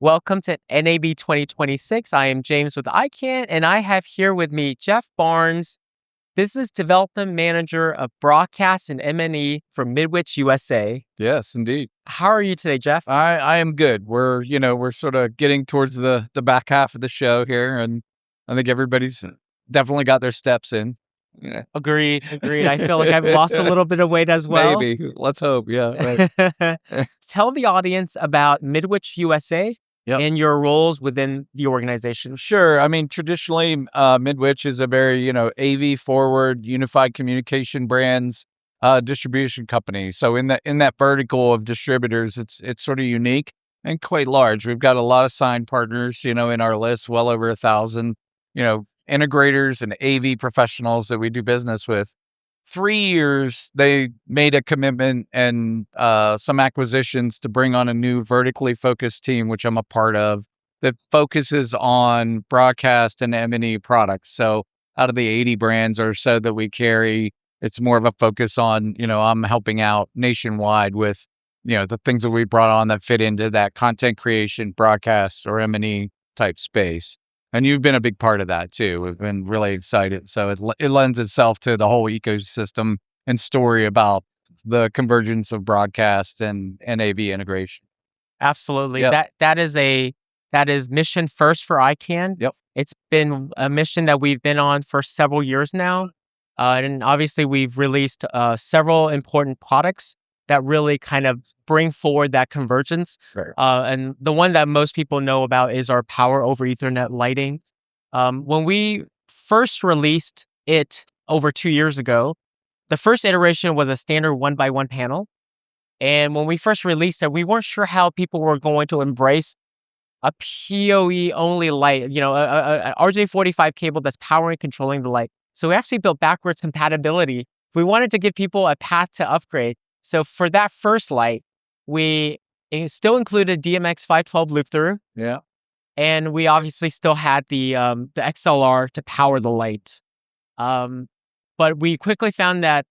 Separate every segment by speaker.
Speaker 1: Welcome to NAB 2026. I am James with Ikan, and I have here with me Jeff Barnes, Business Development Manager of Broadcast and M&E for Midwich USA.
Speaker 2: Yes, indeed.
Speaker 1: How are you today, Jeff?
Speaker 2: I am good. We're sort of getting towards the back half of the show here, and I think everybody's definitely got their steps in. Yeah.
Speaker 1: Agreed. I feel like I've lost a little bit of weight as well.
Speaker 2: Maybe. Let's hope. Yeah. Right.
Speaker 1: Tell the audience about Midwich USA and your roles within the organization.
Speaker 2: Sure. I mean, traditionally, Midwich is a very, AV forward, unified communication brands distribution company. So in that vertical of distributors, it's sort of unique and quite large. We've got a lot of signed partners, in our list, well over 1,000, integrators and AV professionals that we do business with. 3 years, they made a commitment and some acquisitions to bring on a new vertically focused team, which I'm a part of, that focuses on broadcast and M&E products. So out of the 80 brands or so that we carry, it's more of a focus on, I'm helping out nationwide with, the things that we brought on that fit into that content creation, broadcast, or M&E type space. And you've been a big part of that too. We've been really excited. So it lends itself to the whole ecosystem and story about the convergence of broadcast and AV integration.
Speaker 1: Absolutely.
Speaker 2: Yep.
Speaker 1: That is mission first for Ikan.
Speaker 2: Yep.
Speaker 1: It's been a mission that we've been on for several years now. And obviously we've released several important products that really kind of bring forward that convergence.
Speaker 2: Right.
Speaker 1: And the one that most people know about is our power over Ethernet lighting. When we first released it over 2 years ago, the first iteration was a standard 1x1 panel. And when we first released it, we weren't sure how people were going to embrace a PoE only light, an RJ45 cable that's powering and controlling the light. So we actually built backwards compatibility. We wanted to give people a path to upgrade. So for that first light, we still included DMX 512 loop through.
Speaker 2: Yeah.
Speaker 1: And we obviously still had the XLR to power the light. But we quickly found that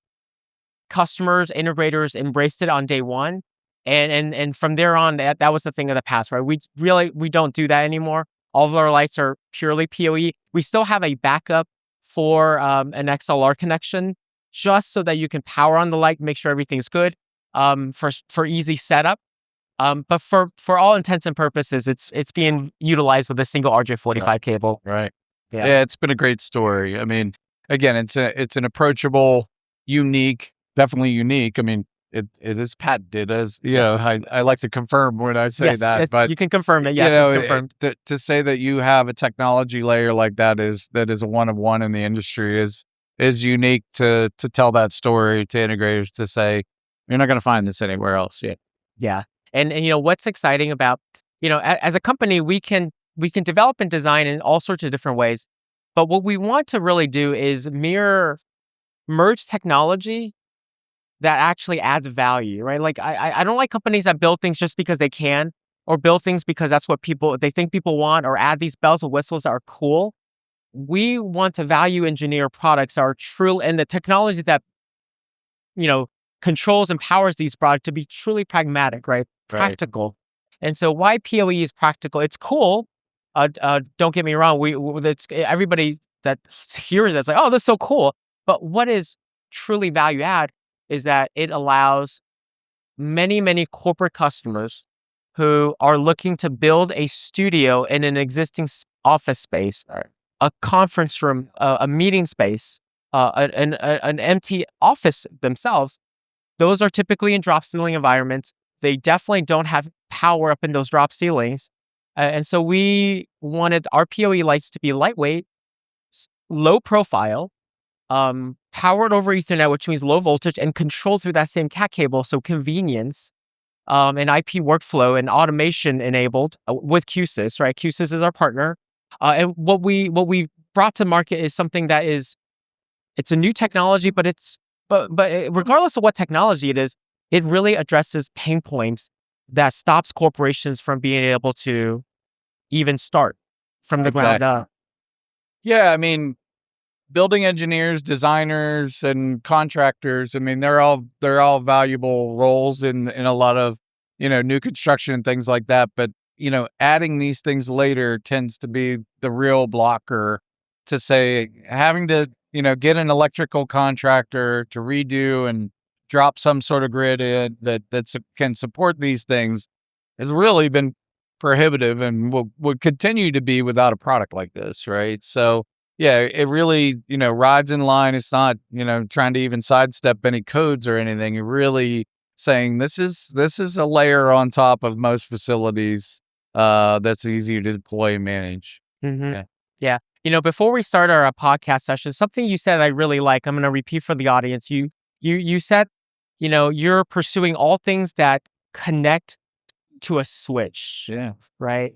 Speaker 1: customers, integrators embraced it on day one. And from there on, that was the thing of the past, right? We don't do that anymore. All of our lights are purely PoE. We still have a backup for an XLR connection, just so that you can power on the light, make sure everything's good, for easy setup. But for all intents and purposes, it's being utilized with a single RJ45 cable.
Speaker 2: Right.
Speaker 1: Yeah.
Speaker 2: It's been a great story. I mean, again, it's an approachable, definitely unique. I mean, it is patented, as I like to confirm when I say that. But
Speaker 1: you can confirm it. Yes, it's confirmed.
Speaker 2: To say that you have a technology layer like that is a one of one in the industry is unique to tell that story to integrators, to say you're not going to find this anywhere else yet.
Speaker 1: Yeah, and what's exciting about as a company, we can develop and design in all sorts of different ways, but what we want to really do is merge technology that actually adds value, right? Like I don't like companies that build things just because they can, or build things because that's what they think people want, or add these bells and whistles that are cool. We want to value engineer products that are true, and the technology that controls and powers these products to be truly pragmatic, right? Practical. And so why PoE is practical? It's cool. Don't get me wrong. It's everybody that hears it's like, oh, that's so cool. But what is truly value add is that it allows many, many corporate customers who are looking to build a studio in an existing office space, a conference room, a meeting space, an empty office themselves. Those are typically in drop ceiling environments. They definitely don't have power up in those drop ceilings. And so we wanted our PoE lights to be lightweight, low profile, powered over Ethernet, which means low voltage, and controlled through that same CAT cable. So convenience, and IP workflow and automation enabled with QSys, right? QSys is our partner. And what we brought to market is something that it's a new technology, but regardless of what technology it is, it really addresses pain points that stops corporations from being able to even start from the ground up.
Speaker 2: Yeah, I mean, building engineers, designers, and contractors, I mean, they're all valuable roles in a lot of, new construction and things like that. But, adding these things later tends to be the real blocker to say having to, get an electrical contractor to redo and drop some sort of grid in that can support these things has really been prohibitive and would continue to be without a product like this, right? So yeah, it really, rides in line. It's not, trying to even sidestep any codes or anything. It really saying this is a layer on top of most facilities that's easy to deploy and manage.
Speaker 1: Mm-hmm. Yeah. Before we start our podcast session, something you said I really like, I'm going to repeat for the audience. You said, you're pursuing all things that connect to a switch.
Speaker 2: Yeah.
Speaker 1: Right?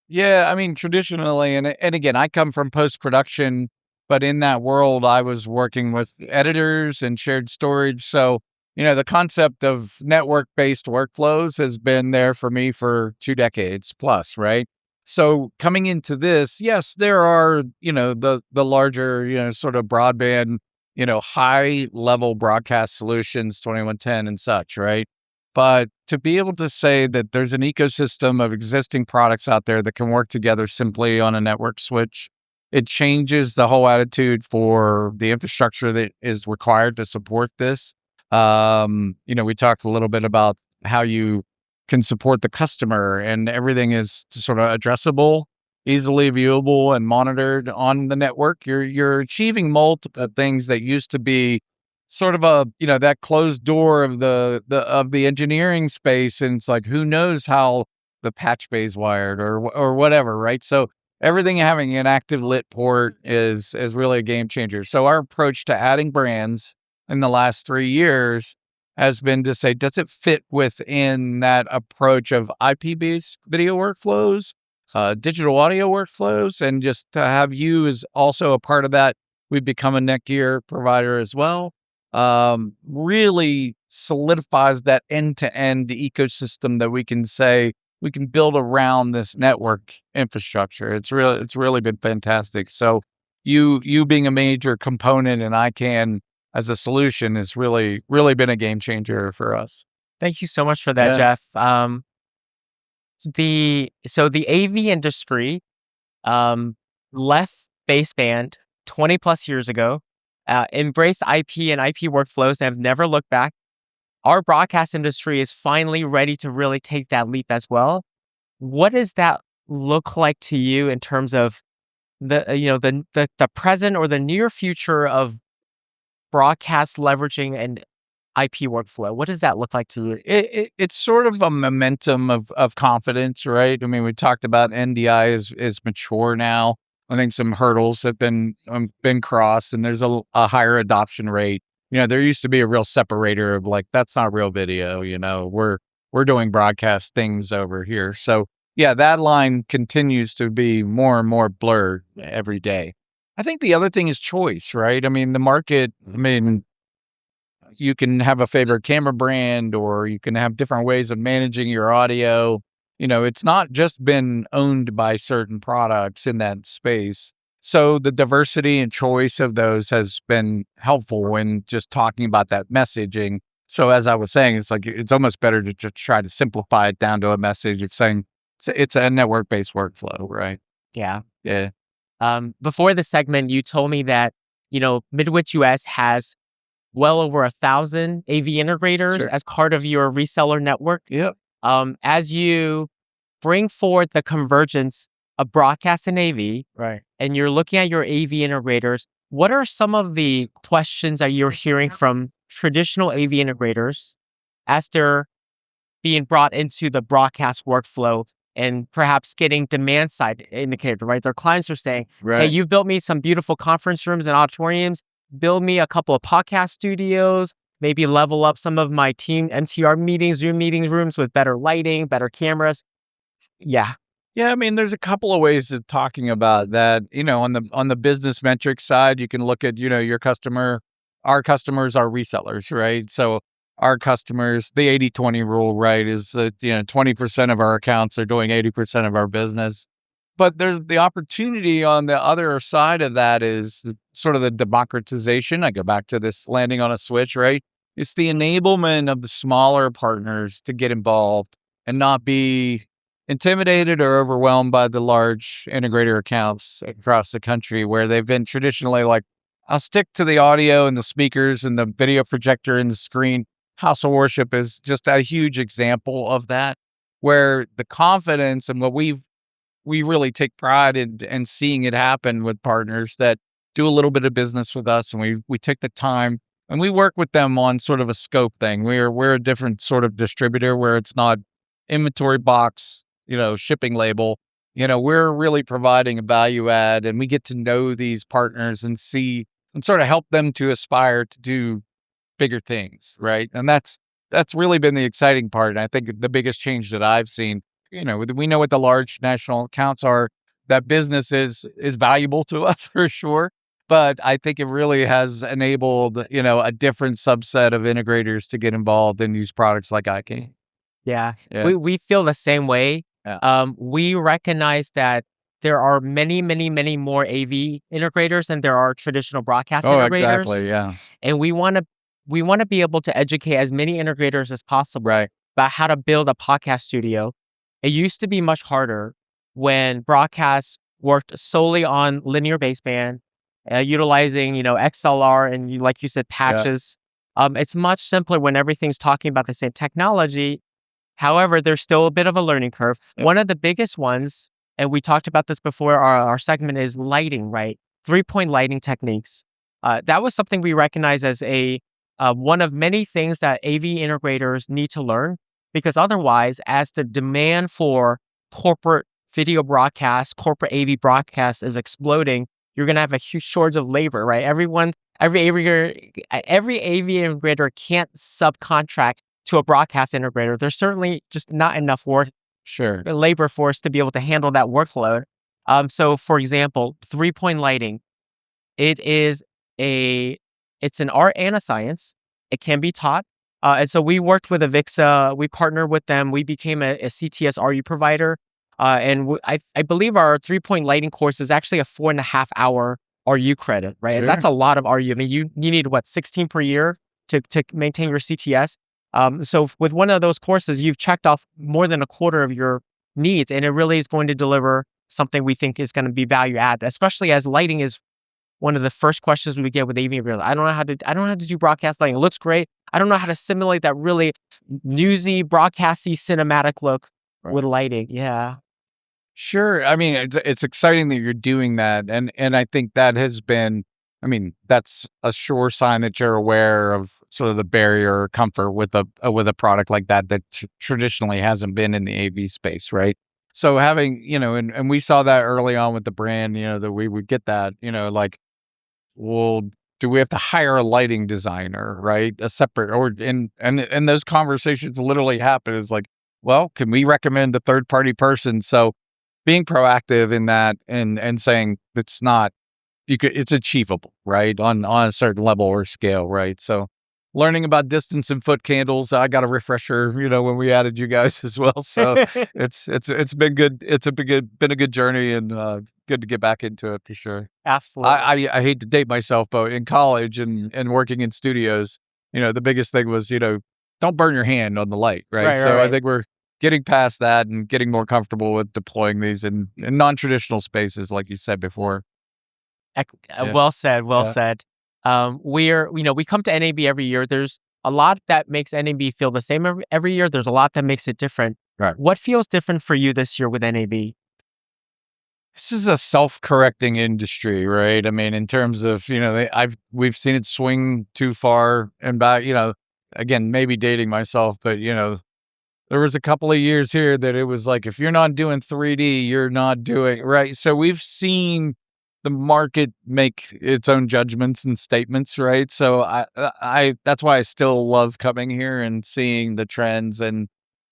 Speaker 2: Yeah, I mean, traditionally, and again, I come from post-production, but in that world, I was working with editors and shared storage. So, the concept of network-based workflows has been there for me for 2 decades plus, right? So coming into this, yes, there are, the larger, sort of broadband, high-level broadcast solutions, 2110 and such, right? But to be able to say that there's an ecosystem of existing products out there that can work together simply on a network switch, it changes the whole attitude for the infrastructure that is required to support this. We talked a little bit about how you can support the customer and everything is sort of addressable, easily viewable and monitored on the network. You're achieving multiple things that used to be sort of a, that closed door of the engineering space. And it's like, who knows how the patch bay is wired or whatever. Right. So everything having an active lit port is really a game changer. So our approach to adding brands in the last 3 years has been to say, does it fit within that approach of IP-based video workflows, digital audio workflows, and just to have you as also a part of that. We've become a Netgear provider as well. Really solidifies that end-to-end ecosystem that we can say we can build around this network infrastructure. It's really been fantastic. So you being a major component and Ikan as a solution has really been a game changer for us.
Speaker 1: Thank you so much for that, Jeff. The AV industry left baseband 20 plus years ago, embraced IP and IP workflows and have never looked back. Our broadcast industry is finally ready to really take that leap as well. What does that look like to you in terms of the present or the near future of broadcast leveraging and IP workflow? What does that look like to you?
Speaker 2: It's sort of a momentum of confidence, right? I mean, we talked about NDI is mature now. I think some hurdles have been crossed, and there's a higher adoption rate. There used to be a real separator of like, that's not real video. We're doing broadcast things over here. So yeah, that line continues to be more and more blurred every day. I think the other thing is choice, right? I mean, the market. I mean, you can have a favorite camera brand, or you can have different ways of managing your audio. It's not just been owned by certain products in that space. So the diversity and choice of those has been helpful when just talking about that messaging. So as I was saying, it's like, it's almost better to just try to simplify it down to a message of saying it's a network-based workflow, right?
Speaker 1: Yeah.
Speaker 2: Yeah.
Speaker 1: Before the segment, you told me that, Midwich US has well over 1,000 AV integrators as part of your reseller network.
Speaker 2: Yep.
Speaker 1: As you bring forward the convergence of broadcast and AV,
Speaker 2: right,
Speaker 1: and you're looking at your AV integrators, what are some of the questions that you're hearing from traditional AV integrators as they're being brought into the broadcast workflow and perhaps getting demand side indicator, right? Their clients are saying, hey, you've built me some beautiful conference rooms and auditoriums, build me a couple of podcast studios, maybe level up some of my team MTR meetings, Zoom meetings rooms with better lighting, better cameras. Yeah.
Speaker 2: Yeah, I mean, there's a couple of ways of talking about that. On the business metrics side, you can look at, your customer. Our customers are resellers, right? So our customers, the 80-20 rule, right, is that, 20% of our accounts are doing 80% of our business. But there's the opportunity on the other side of that is sort of the democratization. I go back to this landing on a switch, right? It's the enablement of the smaller partners to get involved and not be intimidated or overwhelmed by the large integrator accounts across the country where they've been traditionally like, I'll stick to the audio and the speakers and the video projector and the screen. House of Worship is just a huge example of that, where the confidence and what we really take pride in seeing it happen with partners that do a little bit of business with us, and we take the time and we work with them on sort of a scope thing. We're a different sort of distributor where it's not inventory box, shipping label. We're really providing a value add, and we get to know these partners and see and sort of help them to aspire to do bigger things, right? And that's really been the exciting part. And I think the biggest change that I've seen, we know what the large national accounts are. That business is valuable to us for sure. But I think it really has enabled, a different subset of integrators to get involved and use products like Ikan.
Speaker 1: Yeah. We feel the same way.
Speaker 2: Yeah.
Speaker 1: We recognize that there are many, many, many more AV integrators than there are traditional broadcast integrators.
Speaker 2: Exactly. Yeah.
Speaker 1: And we want to be able to educate as many integrators as possible about how to build a podcast studio. It used to be much harder when broadcasts worked solely on linear baseband, utilizing, XLR and, like you said, patches. Yeah. It's much simpler when everything's talking about the same technology. However, there's still a bit of a learning curve. Yep. One of the biggest ones, and we talked about this before our segment, is lighting, right? 3-point lighting techniques. That was something we recognize as one of many things that AV integrators need to learn, because otherwise, as the demand for corporate video broadcast, corporate AV broadcast is exploding, you're going to have a huge shortage of labor, right? Every AV integrator can't subcontract to a broadcast integrator. There's certainly just not enough labor force to be able to handle that workload. So for example, 3-point lighting, it's an art and a science. It can be taught. And so we worked with AVIXA. We partnered with them. We became a CTS RU provider. And I believe our 3-point lighting course is actually a 4.5-hour RU credit, right? Sure. That's a lot of RU. I mean, you need 16 per year to maintain your CTS. So with one of those courses, you've checked off more than a quarter of your needs, and it really is going to deliver something we think is going to be value add, especially as lighting is one of the first questions we get with AV. I don't know how to do broadcast lighting. It looks great. I don't know how to simulate that really newsy, broadcasty, cinematic look with lighting. Yeah.
Speaker 2: Sure. I mean, it's exciting that you're doing that, and I think that has been. I mean, that's a sure sign that you're aware of sort of the barrier or comfort with a product like that traditionally hasn't been in the AV space, right? So having, and we saw that early on with the brand, that we would get that, like, well, do we have to hire a lighting designer, right? A separate, and those conversations literally happen. It's like, well, can we recommend a third party person? So being proactive in that and saying it's achievable, right? On a certain level or scale, right? So learning about distance and foot candles, I got a refresher, when we added you guys as well. So it's been good. It's been a good journey, and good to get back into it for sure.
Speaker 1: Absolutely.
Speaker 2: I hate to date myself, but in college and working in studios, the biggest thing was, don't burn your hand on the light, right? So I think we're getting past that and getting more comfortable with deploying these in non-traditional spaces, like you said before.
Speaker 1: Well said. We come to NAB every year. There's a lot that makes NAB feel the same every year. There's a lot that makes it different.
Speaker 2: Right.
Speaker 1: What feels different for you this year with NAB?
Speaker 2: This is a self-correcting industry, right? I mean, in terms of, we've seen it swing too far and back, again, maybe dating myself, but, there was a couple of years here that it was like, if you're not doing 3D, you're not doing right. So we've seen the market make its own judgments and statements, right? So I that's why I still love coming here and seeing the trends. And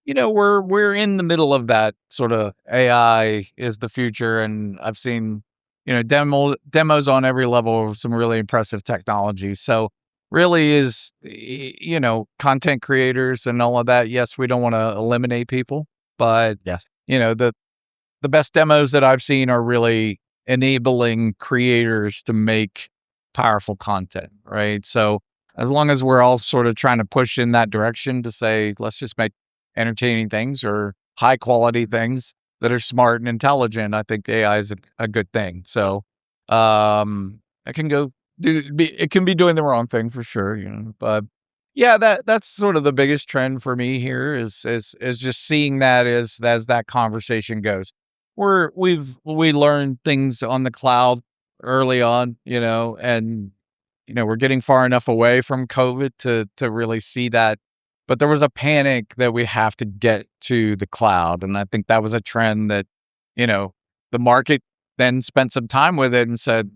Speaker 2: we're in the middle of that sort of AI is the future, and I've seen demos on every level of some really impressive technology. So really is content creators and all of that. Yes, we don't want to eliminate people, but
Speaker 1: yes,
Speaker 2: the best demos that I've seen are really enabling creators to make powerful content, right? So as long as we're all sort of trying to push in that direction to say, let's just make entertaining things or high quality things that are smart and intelligent, I think AI is a good thing. So, it can it can be doing the wrong thing for sure, but yeah, that's sort of the biggest trend for me here is just seeing that as that conversation goes. We learned things on the cloud early on, and we're getting far enough away from COVID to really see that. But there was a panic that we have to get to the cloud, and I think that was a trend that, the market then spent some time with it and said,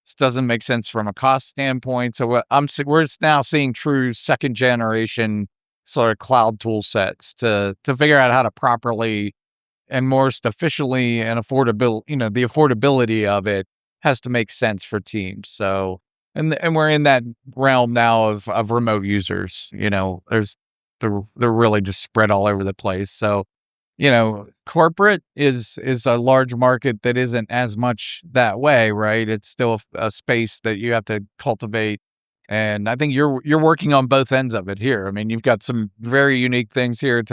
Speaker 2: this doesn't make sense from a cost standpoint. So we're now seeing true second generation sort of cloud tool sets to figure out how to properly and most efficiently and affordable, the affordability of it has to make sense for teams. So, and we're in that realm now of remote users, they're really just spread all over the place. So, corporate is a large market that isn't as much that way, right? It's still a space that you have to cultivate. And I think you're working on both ends of it here. I mean, you've got some very unique things here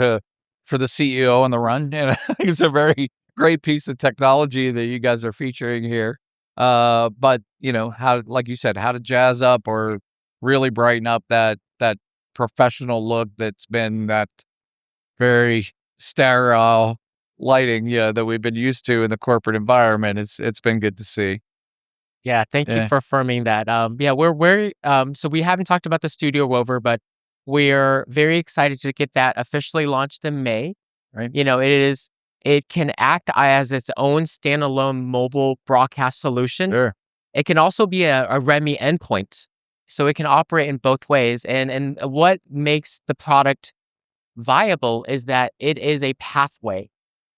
Speaker 2: for the CEO on the run. And it's a very great piece of technology that you guys are featuring here. But how, like you said, how to jazz up or really brighten up that professional look that's been that very sterile lighting, that we've been used to in the corporate environment. It's been good to see.
Speaker 1: Yeah, thank you for affirming that. Yeah, we're so we haven't talked about the Studio Rover, but we're very excited to get that officially launched in May.
Speaker 2: Right.
Speaker 1: It can act as its own standalone mobile broadcast solution.
Speaker 2: Sure.
Speaker 1: It can also be a REMI endpoint, so it can operate in both ways. And what makes the product viable is that it is a pathway.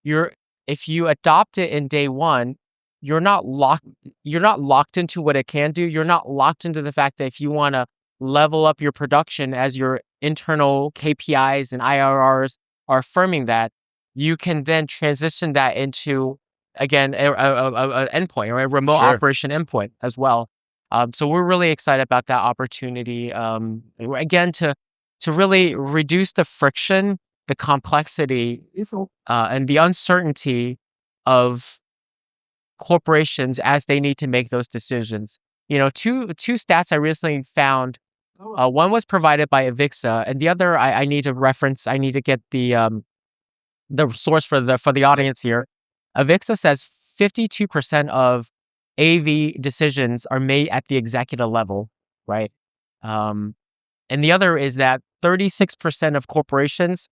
Speaker 1: If you adopt it in day one, you're not locked into what it can do. You're not locked into the fact that if you want to level up your production as your internal KPIs and IRRs are affirming that, you can then transition that into, again, a endpoint or a remote operation endpoint as well. So we're really excited about that opportunity. Again, to really reduce the friction, the complexity, and the uncertainty of corporations as they need to make those decisions. Two stats I recently found. One was provided by AVIXA, and the other I need to reference. I need to get the source for the audience here. AVIXA says 52% of AV decisions are made at the executive level, right? And the other is that 36% of corporations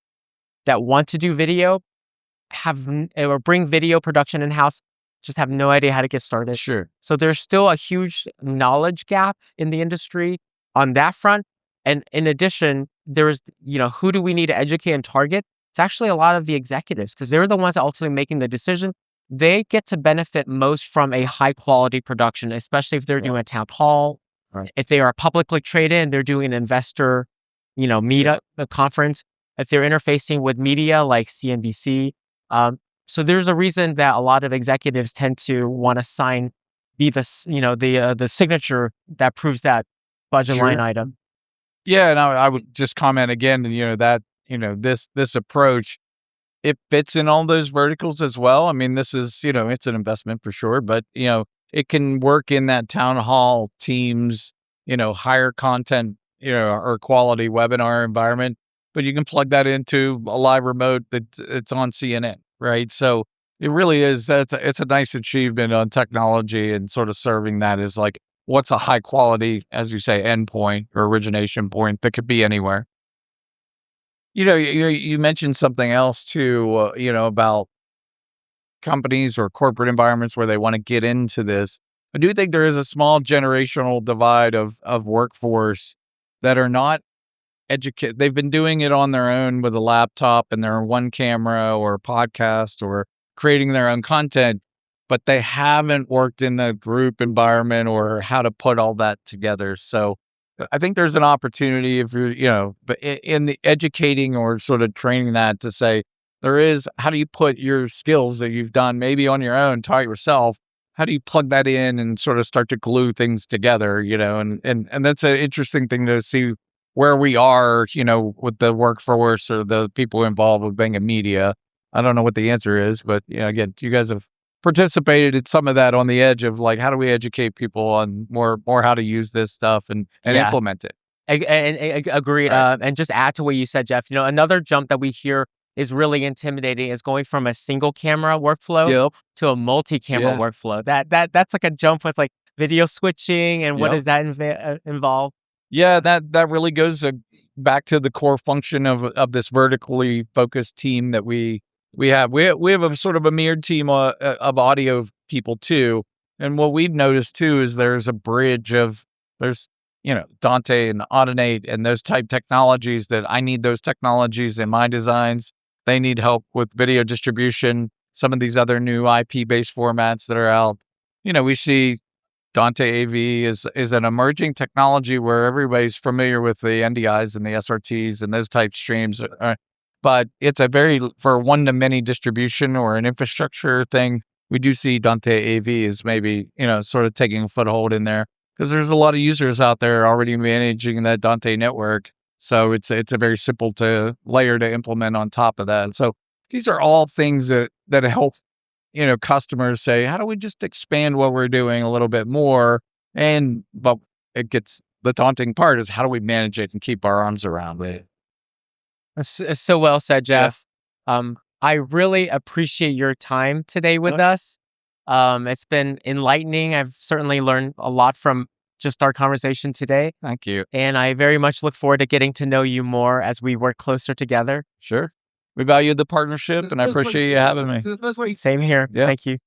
Speaker 1: that want to do video or bring video production in-house just have no idea how to get started.
Speaker 2: Sure.
Speaker 1: So there's still a huge knowledge gap in the industry on that front. And in addition, there's, who do we need to educate and target? It's actually a lot of the executives, because they're the ones ultimately making the decision. They get to benefit most from a high quality production, especially if they're doing a town hall. Right. If they are publicly traded and they're doing an investor, meetup, a conference, if they're interfacing with media like CNBC. So there's a reason that a lot of executives tend to want to be the signature that proves that budget line item.
Speaker 2: Yeah, and I would just comment again, that this approach, it fits in all those verticals as well. I mean, this is it's an investment for sure, but it can work in that town hall, Teams, higher content, or quality webinar environment. But you can plug that into a live remote it's on CNN. Right. So it really is. It's a nice achievement on technology and sort of serving that as like, what's a high quality, as you say, endpoint or origination point that could be anywhere. You mentioned something else too, about companies or corporate environments where they want to get into this. I do think there is a small generational divide of workforce that are not educate. They've been doing it on their own with a laptop and their one camera or a podcast or creating their own content, but they haven't worked in the group environment or how to put all that together. So I think there's an opportunity if you're, but in the educating or sort of training that to say, how do you put your skills that you've done maybe on your own, taught yourself, how do you plug that in and sort of start to glue things together, and that's an interesting thing to see where we are, with the workforce or the people involved with being in media. I don't know what the answer is, but again, you guys have participated in some of that on the edge of like, how do we educate people on more how to use this stuff and implement it?
Speaker 1: Agreed.
Speaker 2: Right.
Speaker 1: And just add to what you said, Jeff. Another jump that we hear is really intimidating is going from a single camera workflow
Speaker 2: Yep.
Speaker 1: to a multi-camera
Speaker 2: Yeah.
Speaker 1: workflow. That's like a jump with like video switching and what
Speaker 2: Yep.
Speaker 1: does that involve?
Speaker 2: Yeah, that really goes back to the core function of this vertically focused team that we have. We have a sort of a mirrored team of audio people too. And what we've noticed too is there's a bridge of there's Dante and Audinate and those type technologies that I need those technologies in my designs. They need help with video distribution. Some of these other new IP based formats that are out. We see Dante AV is an emerging technology where everybody's familiar with the NDIs and the SRTs and those type streams. But it's a very, for one-to-many distribution or an infrastructure thing, we do see Dante AV is maybe, sort of taking a foothold in there because there's a lot of users out there already managing that Dante network. So it's a very simple to layer to implement on top of that. So these are all things that help customers say, how do we just expand what we're doing a little bit more? But it gets the daunting part is how do we manage it and keep our arms around it?
Speaker 1: So well said, Jeff. I really appreciate your time today with us. It's been enlightening. I've certainly learned a lot from just our conversation today.
Speaker 2: Thank you.
Speaker 1: And I very much look forward to getting to know you more as we work closer together.
Speaker 2: Sure. We value the partnership and I appreciate you having me.
Speaker 1: Same here.
Speaker 2: Yeah.
Speaker 1: Thank you.